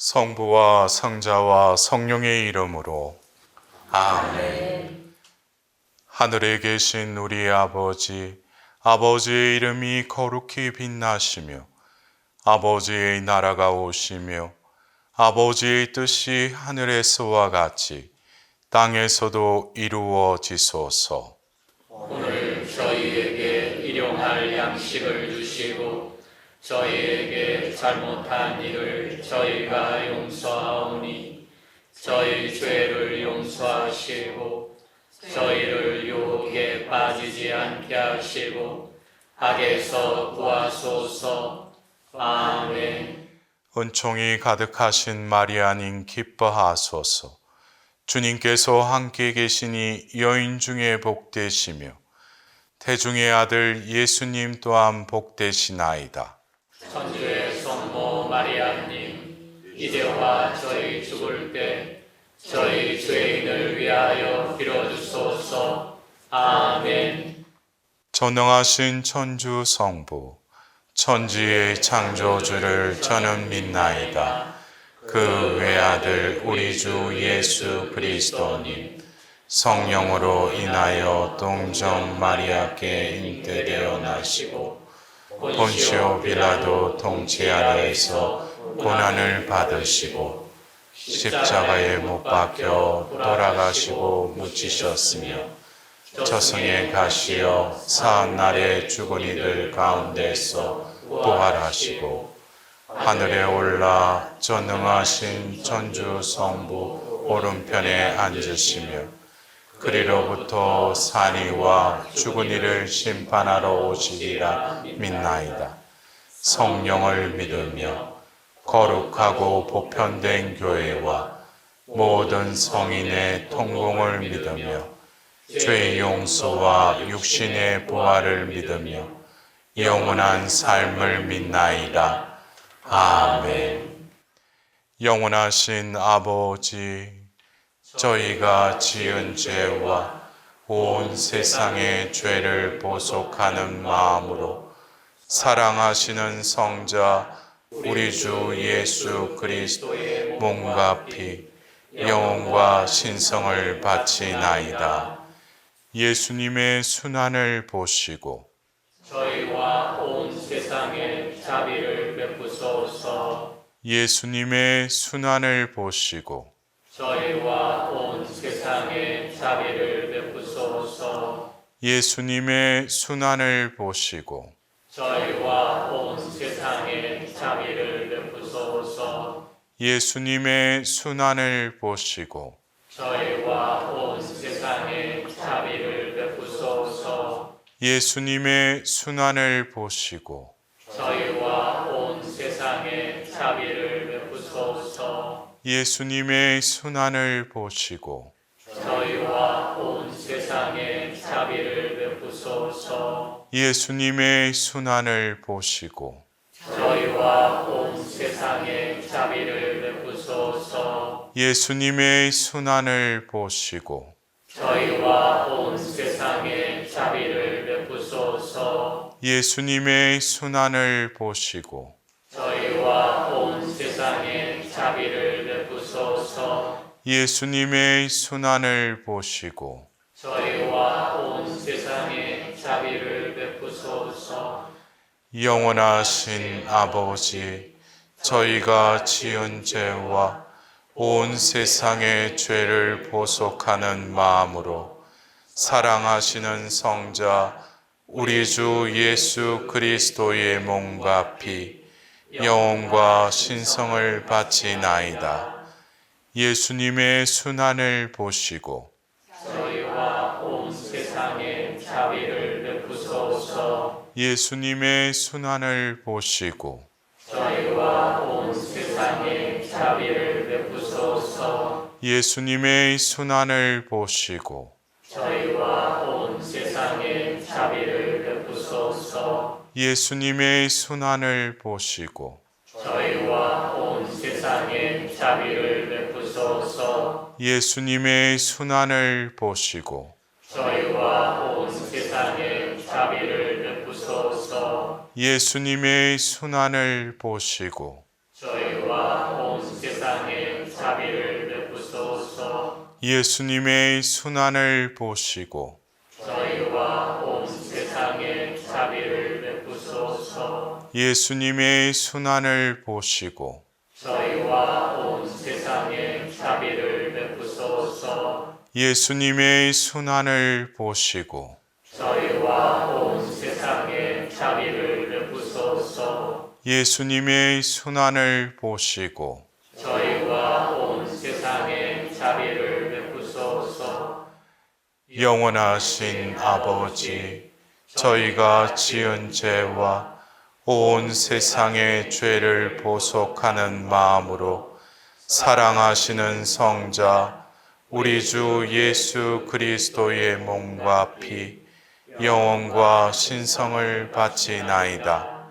성부와 성자와 성령의 이름으로 아멘. 하늘에 계신 우리 아버지, 아버지의 이름이 거룩히 빛나시며 아버지의 나라가 오시며 아버지의 뜻이 하늘에서와 같이 땅에서도 이루어지소서. 오늘 저희에게 일용할 양식을 주시고 저희에게 잘못한 일을 저희가 용서하오니 저희 죄를 용서하시고 저희를 유혹에 빠지지 않게 하시고 악에서 구하소서. 아멘. 은총이 가득하신 마리아님 기뻐하소서. 주님께서 함께 계시니 여인 중에 복되시며 태중의 아들 예수님 또한 복되시나이다. 천주의 성모 마리아님, 이제와 저희 죽을 때 저희 죄인을 위하여 빌어주소서. 아멘. 전능하신 천주 성부, 천지의 창조주를 저는 믿나이다. 그 외아들 우리 주 예수 그리스도님, 성령으로 인하여 동정 마리아께 잉태되어 나시고 본시오 빌라도 통치 아래에서 고난을 받으시고 십자가에 못 박혀 돌아가시고 묻히셨으며 저승에 가시어 사한날에 죽은 이들 가운데서 부활하시고 하늘에 올라 전능하신 천주 성부 오른편에 앉으시며 그리로부터 산이와 죽은 이를 심판하러 오시리라 믿나이다. 성령을 믿으며 거룩하고 보편된 교회와 모든 성인의 통공을 믿으며 죄의 용서와 육신의 부활을 믿으며 영원한 삶을 믿나이다. 아멘. 영원하신 아버지, 저희가 지은 죄와 온 세상의 죄를 보속하는 마음으로 사랑하시는 성자 우리 주 예수 그리스도의 몸과 피, 영혼과 신성을 바치나이다. 예수님의 순환을 보시고 저희와 온 세상에 자비를 베푸소서. 예수님의 순환을 보시고 저희와 온 세상에 자비를 베푸소서. 예수님의 순환을 보시고 저희와 온 세상에 자비를 베푸소서. 예수님의 순환을 보시고 저희와 온 세상에 자비를 베푸소서. 예수님의 순환을 보시고 저희와 온 세상에 자비를 베푸소서. 예수님의 순환을 보시고 저희와 온 세상에 자비를 베푸소서. 예수님의 순환을 보시고 저희와 온 세상에 자비를 베푸소서. 예수님의 순환을 보시고 저희와 온 세상에 자비를 베푸소서. 예수님의 순환을 보시고 저희와 온 세상에 자비를 베푸소서. 예수님의 순환을 보시고 저희와 온 세상에 자비를 베푸소서. 영원하신 아버지, 저희가 지은 죄와 온 세상의 죄를 보속하는 마음으로 사랑하시는 성자 우리 주 예수 그리스도의 몸과 피, 영혼과 신성을 바치나이다. 예수님의 순환을 보시고 저희와 온 세상에 자비를 베푸소서. 예수님의 순환을 보시고 저희와 온 세상에 자비를 베푸소서. 예수님의 순환을 보시고 저희와 온 세상에 자비를 베푸소서. 예수님의 순환을 보시고 저희와 온 세상에 자비를 베푸소서. 예수님의 순환을 보시고 저희와 온 세상에 자비를 베푸소서. 예수님의 순환을 보시고 저희와 온 세상에 예수님의 순환을 보시고 저희와 온 세상에 자비를 베푸소서. 예수님의 순환을 보시고 저희와 온 세상에 자비를 베푸소서. 예수님의 순환을 보시고 저희와 온 세상에 자비를 베푸소서. 예수님의 순환을 보시고 저희와 온 세상에 자비를 베푸소서. 영원하신 아버지, 저희가 지은 죄와 온 세상의 죄를 보속하는 마음으로 사랑하시는 성자 우리 주 예수 그리스도의 몸과 피, 영혼과 신성을 바치나이다.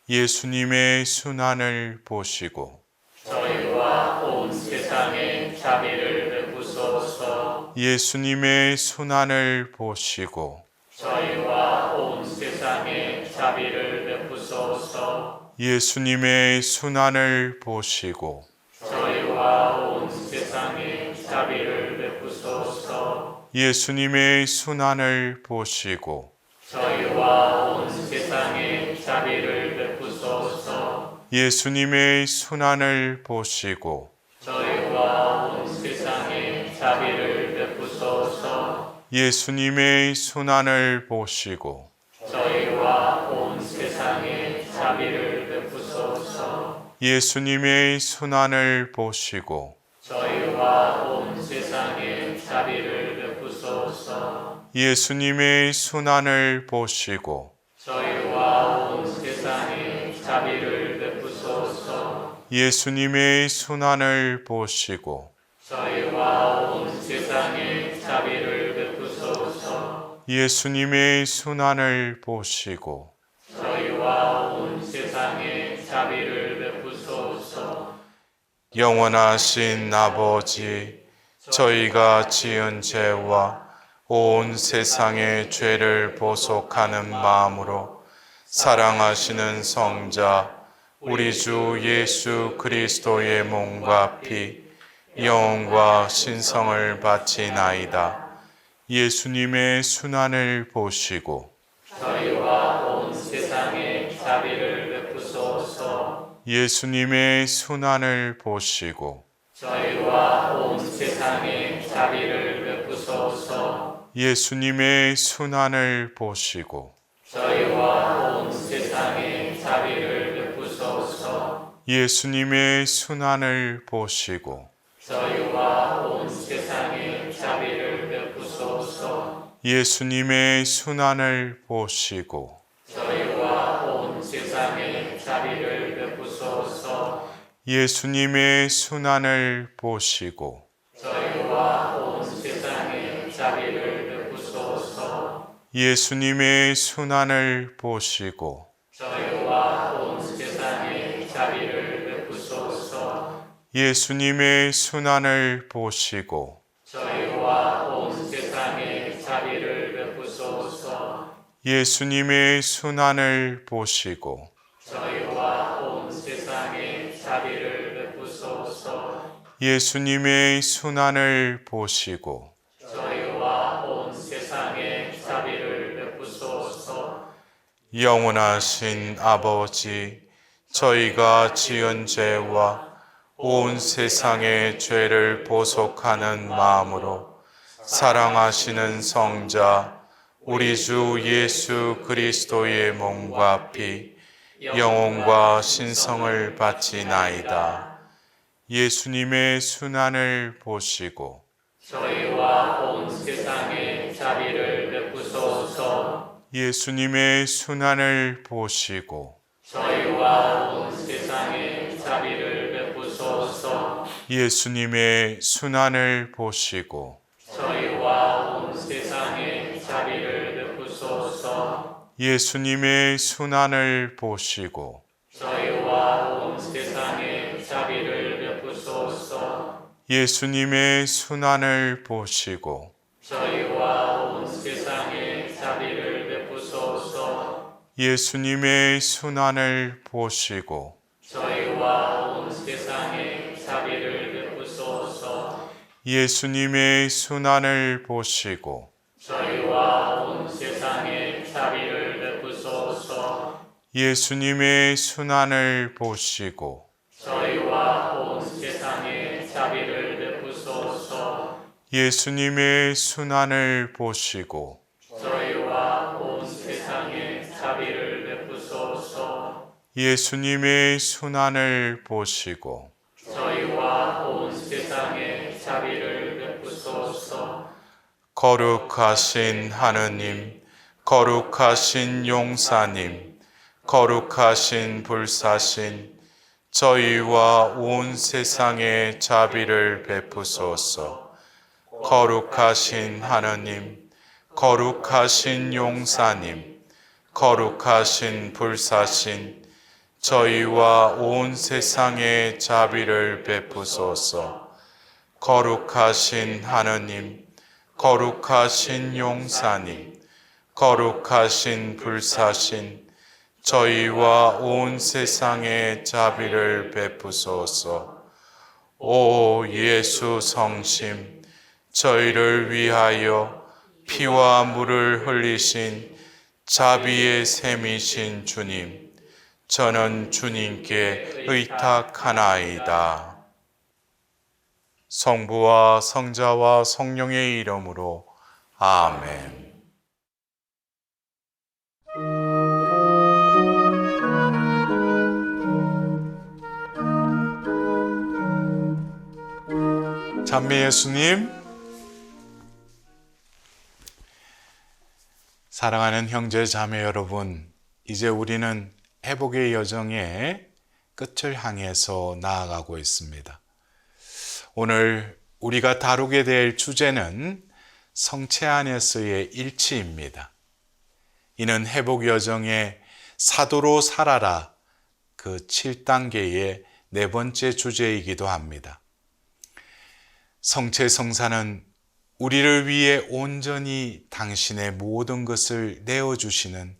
예수님의 순환을 보시고 저희와 온 세상에 자비를 베푸소서. 예수님의 순환을 보시고 저희와 온 세상에 자비를 베푸소서. 예수님의 순환을 보시고 저희와 온 세상에 자비를 베푸소서. 예수님의 순환을 보시고 저희와 온 세상에 자비를 베푸소서. 예수님의 순환을 보시고 저희와 온 세상에 자비를 베푸소서. 예수님의 순환을 보시고 저희와 온 세상에 자비를 베푸소서. 예수님의 순환을 보시고 저희와 온 세상에 자비를 베푸소서. 예수님의 순환을 보시고 저희와 온 세상에 자비를 베푸소서. 예수님의 순환을 보시고 저희와 온 세상에 자비를 베푸소서. 예수님의 순환을 보시고 저희와 온 세상에 자비를 베푸소서. 영원하신 아버지, 저희가 지은 죄와 온 세상의 죄를 보속하는 마음으로 사랑하시는 성자 우리 주 예수 그리스도의 몸과 피, 영혼과 신성을 바치나이다. 예수님의 순환을 보시고 저희와 온 세상에 자비를 베푸소서. 예수님의 순환을 보시고 저희와 온 세상에 자비를 베푸소서. 예수님의 순환을 보시고 저희와 온 세상에 자비를 베푸소서. 예수님의 순환을 보시고 저희와 온 세상에 자비를 베푸소서. 예수님의 순환을 보시고 저희와 온 세상에 자비를 베푸소서. 예수님의 순환을 보시고 저희와 온 세상에 자비를 베푸소서. 예수님의 순환을 보시고 저희와 온 세상에 자비를 베푸소서. 예수님의 순환을 보시고 저희와 온 세상에 자비를 베푸소서. 예수님의 순환을 보시고 저희와 온 세상에 자비를 베푸소서. 예수님의 순환을 보시고 저희와 온 세상에 자비를 베푸소서. 영원하신 아버지, 저희가 지은 죄와 온 세상의 죄를 보속하는 마음으로 사랑하시는 성자 우리 주 예수 그리스도의 몸과 피, 영혼과 신성을 바치나이다. 예수님의 순환을 보시고 저희와 온 세상에 자비를 베푸소서. 예수님의 순환을 보시고 저희와 온 세상에 자비를 베푸소서. 예수님의 순환을 보시고 저희와 온 세상에 자비를 베푸소서. 예수님의 순환을 보시고 저희와 온 세상에 자비를 베푸소서. 예수님의 순환을 보시고 저희와 온 세상에 자비를 베푸소서. 예수님의 순환을 보시고 저희와 온 세상에 자비를 베푸소서. 예수님의 순환을 보시고 저희와 온 세상에 자비를 베푸소서. 예수님의 순환을 보시고 저희와 온 세상에 자비를 베푸소서. 예수님의 순환을 보시고 저희와 온 세상에 자비를 베푸소서. 예수님의 순환을 보시고 저희와 온 세상에 자비를 베푸소서. 거룩하신 하느님, 거룩하신 용사님, 거룩하신 불사신, 저희와 온 세상에 자비를 베푸소서. 거룩하신 하느님, 거룩하신 용사님, 거룩하신 불사신, 저희와 온 세상에 자비를 베푸소서. 거룩하신 하느님, 거룩하신 용사님, 거룩하신 불사신, 저희와 온 세상에 자비를 베푸소서. 오 예수 성심, 저희를 위하여 피와 물을 흘리신 자비의 샘이신 주님, 저는 주님께 의탁하나이다. 성부와 성자와 성령의 이름으로 아멘. 찬미 예수님, 사랑하는 형제 자매 여러분, 이제 우리는 회복의 여정의 끝을 향해서 나아가고 있습니다. 오늘 우리가 다루게 될 주제는 성체 안에서의 일치입니다. 이는 회복 여정의 사도로 살아라 그 7단계의 네 번째 주제이기도 합니다. 성체 성사는 우리를 위해 온전히 당신의 모든 것을 내어주시는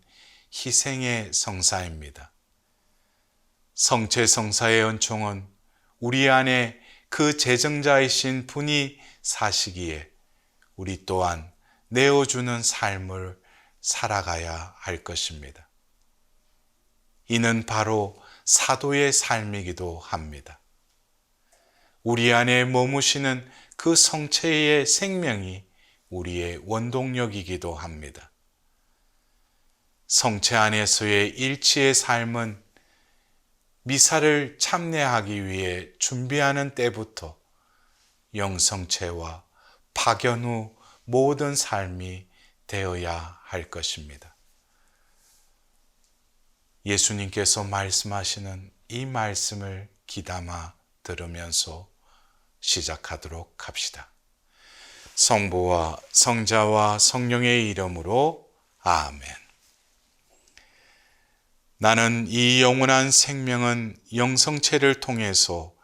희생의 성사입니다. 성체 성사의 은총은 우리 안에 그 제정자이신 분이 사시기에 우리 또한 내어주는 삶을 살아가야 할 것입니다. 이는 바로 사도의 삶이기도 합니다. 우리 안에 머무시는 그 성체의 생명이 우리의 원동력이기도 합니다. 성체 안에서의 일치의 삶은 미사를 참여하기 위해 준비하는 때부터 영성체와 파견 후 모든 삶이 되어야 할 것입니다. 예수님께서 말씀하시는 이 말씀을 귀담아 들으면서 시작하도록 합시다. 성부와 성자와 성령의 이름으로 아멘. 나는 이 영원한 생명은 영성체를 통해서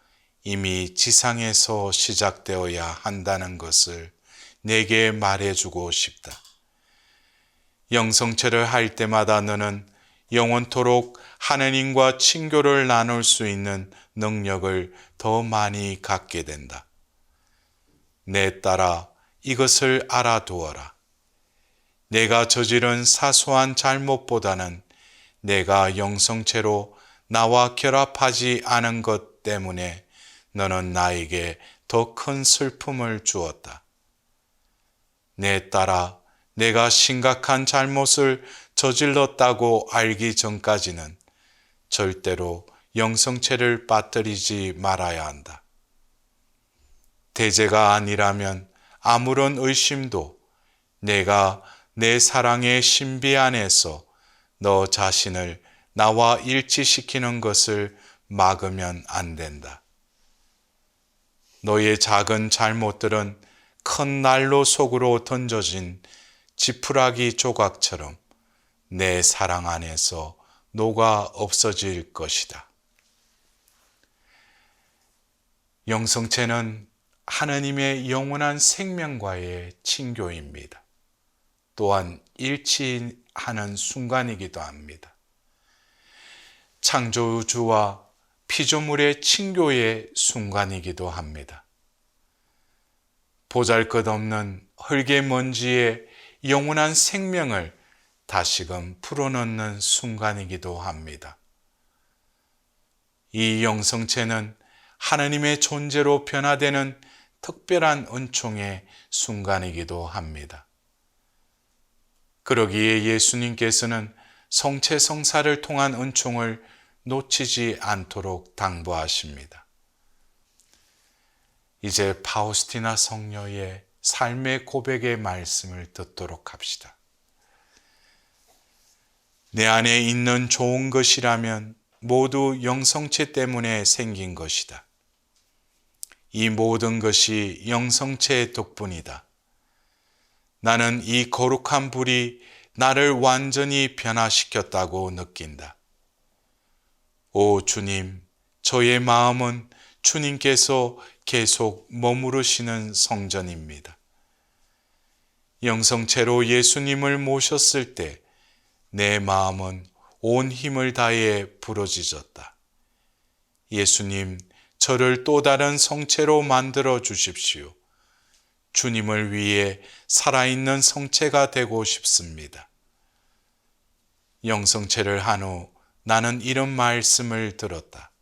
이미 지상에서 시작되어야 한다는 것을 내게 말해주고 싶다. 영성체를 할 때마다 너는 영원토록 하느님과 친교를 나눌 수 있는 능력을 더 많이 갖게 된다. 내 딸아, 이것을 알아두어라. 내가 저지른 사소한 잘못보다는 내가 영성체로 나와 결합하지 않은 것 때문에 너는 나에게 더 큰 슬픔을 주었다. 내 딸아, 내가 심각한 잘못을 저질렀다고 알기 전까지는 절대로 영성체를 빠뜨리지 말아야 한다. 대제가 아니라면 아무런 의심도 내가 내 사랑의 신비 안에서 너 자신을 나와 일치시키는 것을 막으면 안 된다. 너의 작은 잘못들은 큰 난로 속으로 던져진 지푸라기 조각처럼 내 사랑 안에서 녹아 없어질 것이다. 영성체는 하느님의 영원한 생명과의 친교입니다. 또한 일치하는 순간이기도 합니다. 창조주와 피조물의 친교의 순간이기도 합니다. 보잘것없는 흙의 먼지에 영원한 생명을 다시금 불어넣는 순간이기도 합니다. 이 영성체는 하나님의 존재로 변화되는 특별한 은총의 순간이기도 합니다. 그러기에 예수님께서는 성체성사를 통한 은총을 놓치지 않도록 당부하십니다. 이제 파우스티나 성녀의 삶의 고백의 말씀을 듣도록 합시다. 내 안에 있는 좋은 것이라면 모두 영성체 때문에 생긴 것이다. 이 모든 것이 영성체의 덕분이다. 나는 이 거룩한 불이 나를 완전히 변화시켰다고 느낀다. 오 주님, 저의 마음은 주님께서 계속 머무르시는 성전입니다. 영성체로 예수님을 모셨을 때 내 마음은 온 힘을 다해 부러지졌다. 예수님, 저를 또 다른 성체로 만들어 주십시오. 주님을 위해 살아있는 성체가 되고 싶습니다. 영성체를 한 후 나는 이런 말씀을 들었다.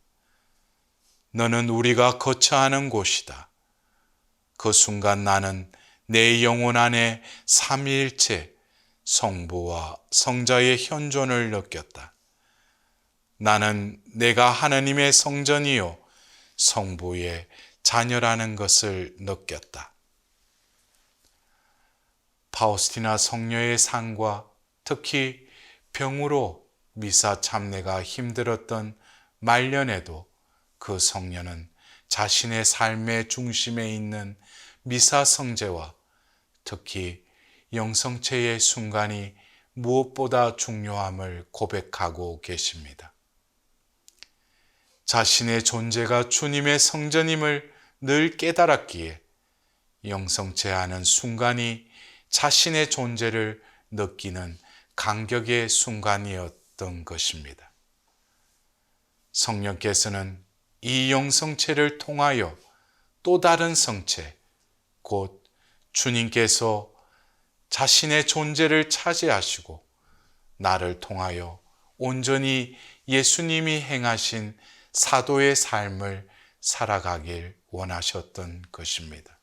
너는 우리가 거처하는 곳이다. 그 순간 나는 내 영혼 안에 삼위일체 성부와 성자의 현존을 느꼈다. 나는 내가 하나님의 성전이요 성부의 자녀라는 것을 느꼈다. 파우스티나 성녀의 삶과 특히 병으로 미사 참례가 힘들었던 말년에도 그 성녀는 자신의 삶의 중심에 있는 미사 성제와 특히 영성체의 순간이 무엇보다 중요함을 고백하고 계십니다. 자신의 존재가 주님의 성전임을 늘 깨달았기에 영성체하는 순간이 자신의 존재를 느끼는 감격의 순간이었던 것입니다. 성령께서는 이 영성체를 통하여 또 다른 성체, 곧 주님께서 자신의 존재를 차지하시고 나를 통하여 온전히 예수님이 행하신 사도의 삶을 살아가길 원하셨던 것입니다.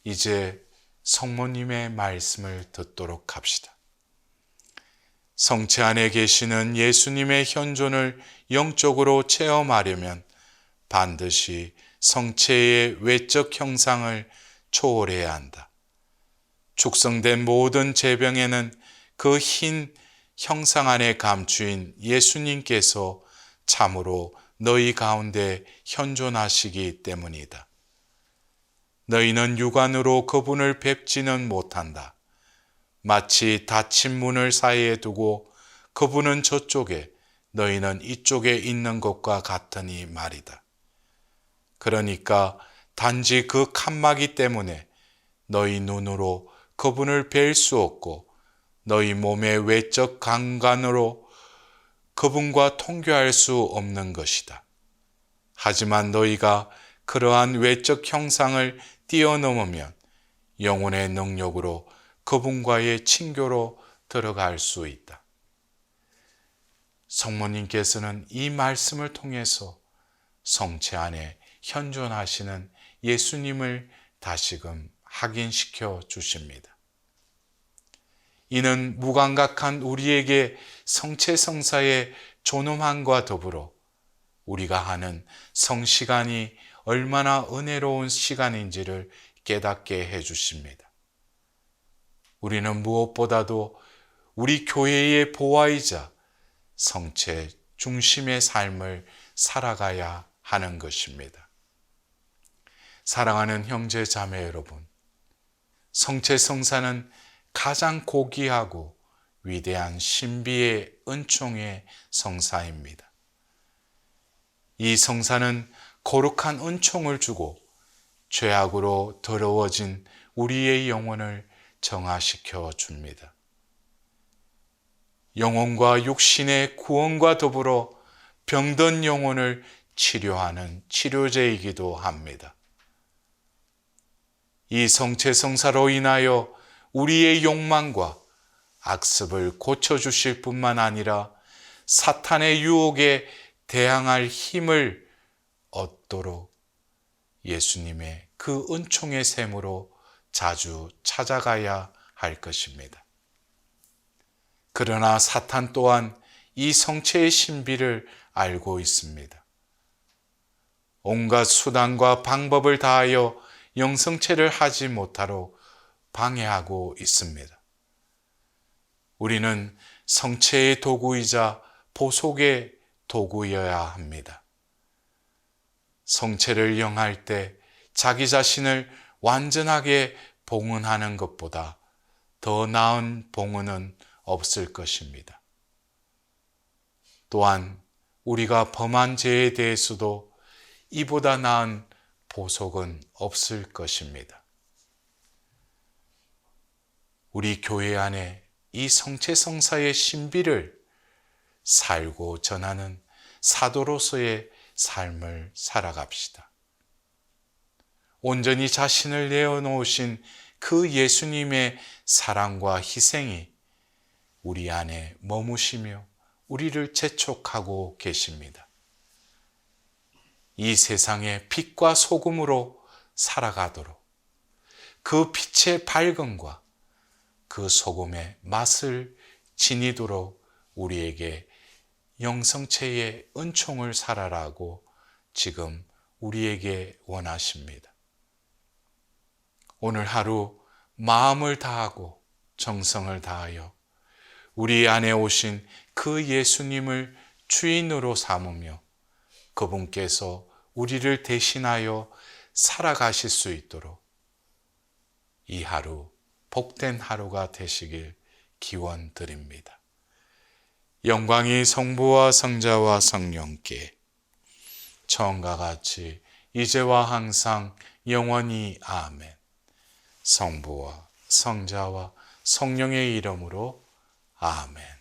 이제 성모님의 말씀을 듣도록 합시다. 성체 안에 계시는 예수님의 현존을 영적으로 체험하려면 반드시 성체의 외적 형상을 초월해야 한다. 축성된 모든 제병에는 그 흰 형상 안에 감추인 예수님께서 참으로 너희 가운데 현존하시기 때문이다. 너희는 육안으로 그분을 뵙지는 못한다. 마치 닫힌 문을 사이에 두고 그분은 저쪽에 너희는 이쪽에 있는 것과 같으니 말이다. 그러니까 단지 그 칸막이 때문에 너희 눈으로 그분을 뵐 수 없고 너희 몸의 외적 감관으로 그분과 통교할 수 없는 것이다. 하지만 너희가 그러한 외적 형상을 뛰어넘으면 영혼의 능력으로 그분과의 친교로 들어갈 수 있다. 성모님께서는 이 말씀을 통해서 성체 안에 현존하시는 예수님을 다시금 확인시켜 주십니다. 이는 무감각한 우리에게 성체성사의 존엄함과 더불어 우리가 하는 성시간이 얼마나 은혜로운 시간인지를 깨닫게 해주십니다. 우리는 무엇보다도 우리 교회의 보화이자 성체 중심의 삶을 살아가야 하는 것입니다. 사랑하는 형제 자매 여러분, 성체성사는 가장 고귀하고 위대한 신비의 은총의 성사입니다. 이 성사는 거룩한 은총을 주고 죄악으로 더러워진 우리의 영혼을 정화시켜 줍니다. 영혼과 육신의 구원과 더불어 병든 영혼을 치료하는 치료제이기도 합니다. 이 성체성사로 인하여 우리의 욕망과 악습을 고쳐주실 뿐만 아니라 사탄의 유혹에 대항할 힘을 얻도록 예수님의 그 은총의 샘으로 자주 찾아가야 할 것입니다. 그러나 사탄 또한 이 성체의 신비를 알고 있습니다. 온갖 수단과 방법을 다하여 영성체를 하지 못하도록 방해하고 있습니다. 우리는 성체의 도구이자 보속의 도구여야 합니다. 성체를 영할 때 자기 자신을 완전하게 봉헌하는 것보다 더 나은 봉헌은 없을 것입니다. 또한 우리가 범한 죄에 대해서도 이보다 나은 보속은 없을 것입니다. 우리 교회 안에 이 성체성사의 신비를 살고 전하는 사도로서의 삶을 살아갑시다. 온전히 자신을 내어놓으신 그 예수님의 사랑과 희생이 우리 안에 머무시며 우리를 재촉하고 계십니다. 이 세상의 빛과 소금으로 살아가도록 그 빛의 밝음과 그 소금의 맛을 지니도록 우리에게 영성체의 은총을 살아라고 지금 우리에게 원하십니다. 오늘 하루 마음을 다하고 정성을 다하여 우리 안에 오신 그 예수님을 주인으로 삼으며 그분께서 우리를 대신하여 살아가실 수 있도록 이 하루 복된 하루가 되시길 기원드립니다. 영광이 성부와 성자와 성령께 처음과 같이 이제와 항상 영원히 아멘. 성부와 성자와 성령의 이름으로 아멘.